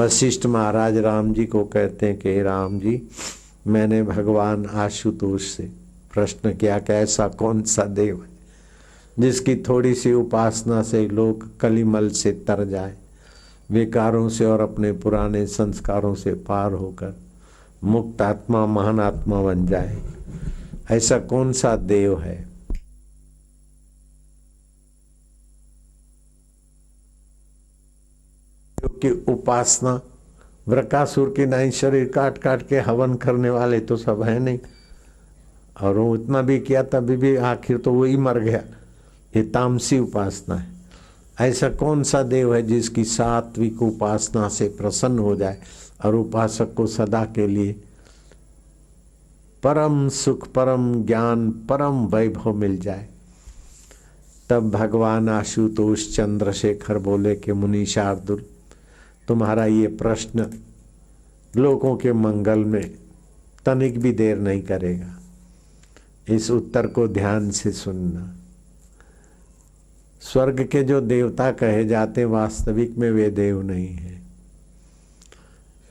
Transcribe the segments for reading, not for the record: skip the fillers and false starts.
वशिष्ठ महाराज राम जी को कहते हैं कि राम जी, मैंने भगवान आशुतोष से प्रश्न किया कि ऐसा कौन सा देव है जिसकी थोड़ी सी उपासना से लोग कलिमल से तर जाए, विकारों से और अपने पुराने संस्कारों से पार होकर मुक्त आत्मा महान आत्मा बन जाए। ऐसा कौन सा देव है? की उपासना वृकासुर की नहीं, शरीर काट काट के हवन करने वाले तो सब है नहीं, और वो इतना भी किया तभी भी आखिर तो वही मर गया। ये तामसी उपासना है। ऐसा कौन सा देव है जिसकी सात्विक उपासना से प्रसन्न हो जाए और उपासक को सदा के लिए परम सुख, परम ज्ञान, परम वैभव मिल जाए? तब भगवान आशुतोष चंद्रशेखर बोले कि मुनि शार्दुल, तुम्हारा ये प्रश्न लोगों के मंगल में तनिक भी देर नहीं करेगा। इस उत्तर को ध्यान से सुनना। स्वर्ग के जो देवता कहे जाते वास्तविक में वे देव नहीं है।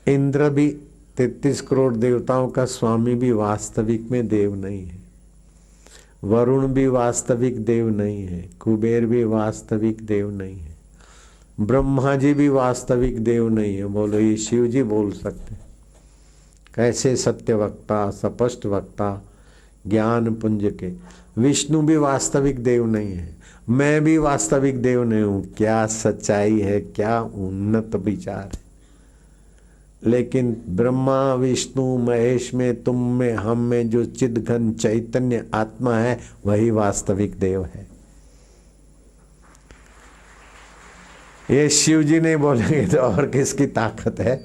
इंद्र भी 33 करोड़ देवताओं का स्वामी भी वास्तविक में देव नहीं है। वरुण भी वास्तविक देव नहीं है। कुबेर भी वास्तविक देव नहीं है। ब्रह्मा जी भी वास्तविक देव नहीं है। बोलो, ये शिव जी बोल सकते कैसे? सत्य वक्ता, स्पष्ट वक्ता, ज्ञान पुंज के। विष्णु भी वास्तविक देव नहीं है। मैं भी वास्तविक देव नहीं हूं। क्या सच्चाई है, क्या उन्नत विचार है। लेकिन ब्रह्मा, विष्णु, महेश में, तुम में, हम में जो चिद्घन चैतन्य आत्मा है वही वास्तविक देव है। ये शिव जी नहीं बोलेंगे तो और किसकी ताकत है?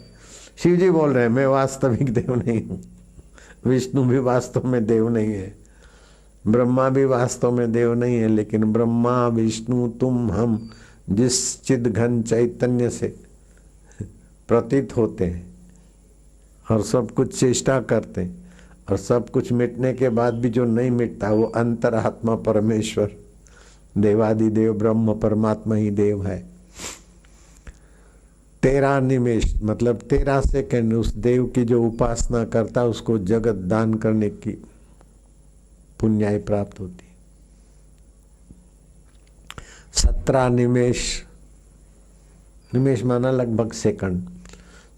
शिव जी बोल रहे हैं मैं वास्तविक देव नहीं हूं। विष्णु भी वास्तव में देव नहीं है। ब्रह्मा भी वास्तव में देव नहीं है। लेकिन ब्रह्मा, विष्णु, तुम, हम जिस चिद्घन चैतन्य से प्रतीत होते हैं और सब कुछ चेष्टा करते हैं, और सब कुछ मिटने के बाद भी जो नहीं मिटता वो अंतरात्मा परमेश्वर, देवादिदेव ब्रह्म परमात्मा ही देव है। 13 निमेष मतलब 13 सेकंड उस देव की जो उपासना करता उसको जगत दान करने की पुण्याई प्राप्त होती। 17 निमेष, निमेष माना लगभग सेकंड,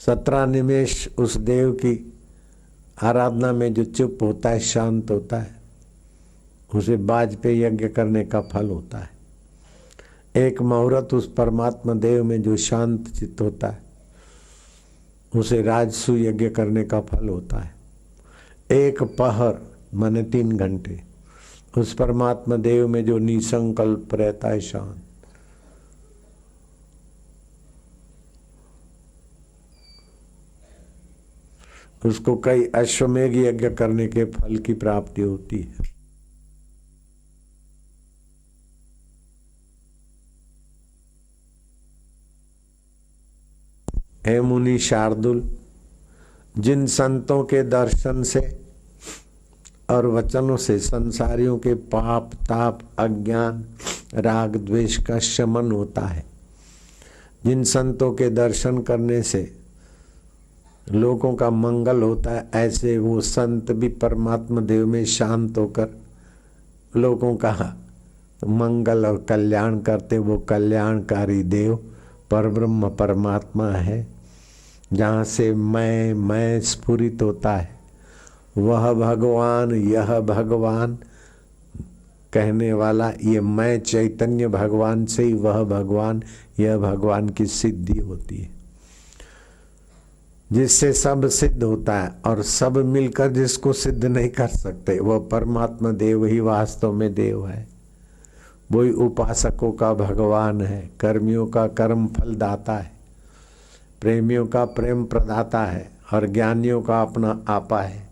17 निमेष उस देव की आराधना में जो चुप होता है, शांत होता है, उसे बाज पे यज्ञ करने का फल होता है। एक मुहूर्त उस परमात्मा देव में जो शांत चित्त होता है उसे राजसु यज्ञ करने का फल होता है। एक पहर माने 3 घंटे उस परमात्मा देव में जो निसंकल्प रहता है, शांत, उसको कई अश्वमेघ यज्ञ करने के फल की प्राप्ति होती है। हे मुनि शार्दुल, जिन संतों के दर्शन से और वचनों से संसारियों के पाप, ताप, अज्ञान, राग, द्वेष का शमन होता है, जिन संतों के दर्शन करने से लोगों का मंगल होता है, ऐसे वो संत भी परमात्मा देव में शांत होकर लोगों का मंगल और कल्याण करते। वो कल्याणकारी देव परब्रह्म परमात्मा है। जहाँ से मैं स्फुरित होता है, वह भगवान, यह भगवान कहने वाला, ये मैं चैतन्य भगवान से ही वह भगवान, यह भगवान की सिद्धि होती है, जिससे सब सिद्ध होता है। और सब मिलकर जिसको सिद्ध नहीं कर सकते, वह परमात्मा देव ही वास्तव में देव है। वही उपासकों का भगवान है, कर्मियों का कर्म फल दाता है, प्रेमियों का प्रेम प्रदाता है, और ज्ञानियों का अपना आपा है।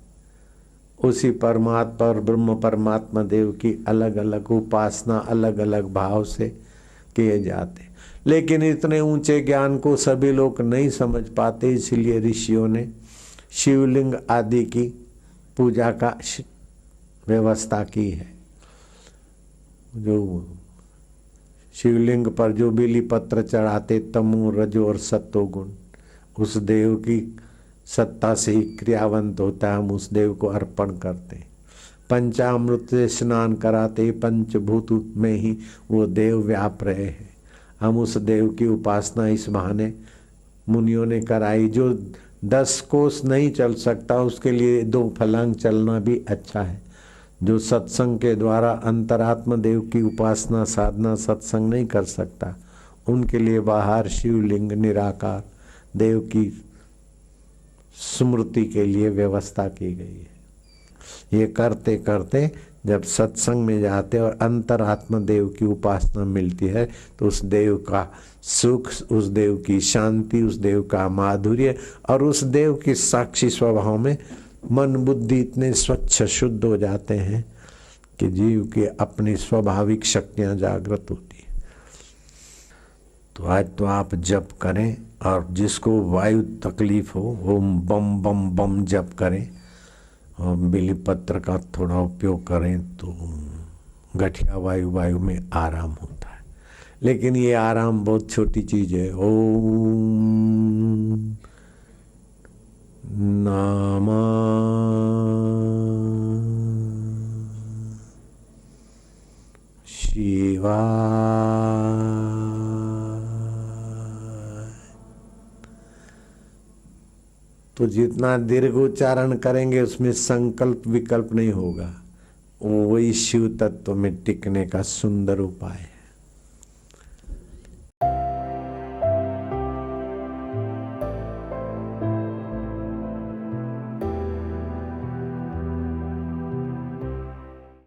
उसी परमात्मा और ब्रह्म परमात्मा देव की अलग अलग उपासना अलग अलग भाव से किए जाते। लेकिन इतने ऊंचे ज्ञान को सभी लोग नहीं समझ पाते, इसलिए ऋषियों ने शिवलिंग आदि की पूजा का व्यवस्था की है। जो शिवलिंग पर जो बेली पत्र चढ़ाते, तमो, रजो और सत्तो गुण, उस देव की सत्ता से ही क्रियावंत होता है, हम उस देव को अर्पण करते हैं। पंचामृत से स्नान कराते, पंचभूत में ही वो देव व्याप रहे हैं। हम उस देव की उपासना इस बहाने मुनियों ने कराई। जो 10 कोस नहीं चल सकता उसके लिए 2 फलांग चलना भी अच्छा है। जो सत्संग के द्वारा अंतरात्म देव की उपासना साधना सत्संग नहीं कर सकता, उनके लिए बाहर शिवलिंग निराकार देव की स्मृति के लिए व्यवस्था की गई है। ये करते करते जब सत्संग में जाते और अंतरात्म देव की उपासना मिलती है तो उस देव का सुख, उस देव की शांति, उस देव का माधुर्य और उस देव की साक्षी स्वभाव में मन बुद्धि इतने स्वच्छ शुद्ध हो जाते हैं कि जीव की अपनी स्वाभाविक शक्तियां जागृत होती है। तो आज तो आप जप करें और जिसको वायु तकलीफ हो वो बम बम बम जप करें और बिली पत्र का थोड़ा उपयोग करें तो गठिया वायु में आराम होता है। लेकिन ये आराम बहुत छोटी चीज है। ओम नमः शिवाय। तो जितना दीर्घ उच्चारण करेंगे उसमें संकल्प विकल्प नहीं होगा। वही शिव तत्व में टिकने का सुंदर उपाय है।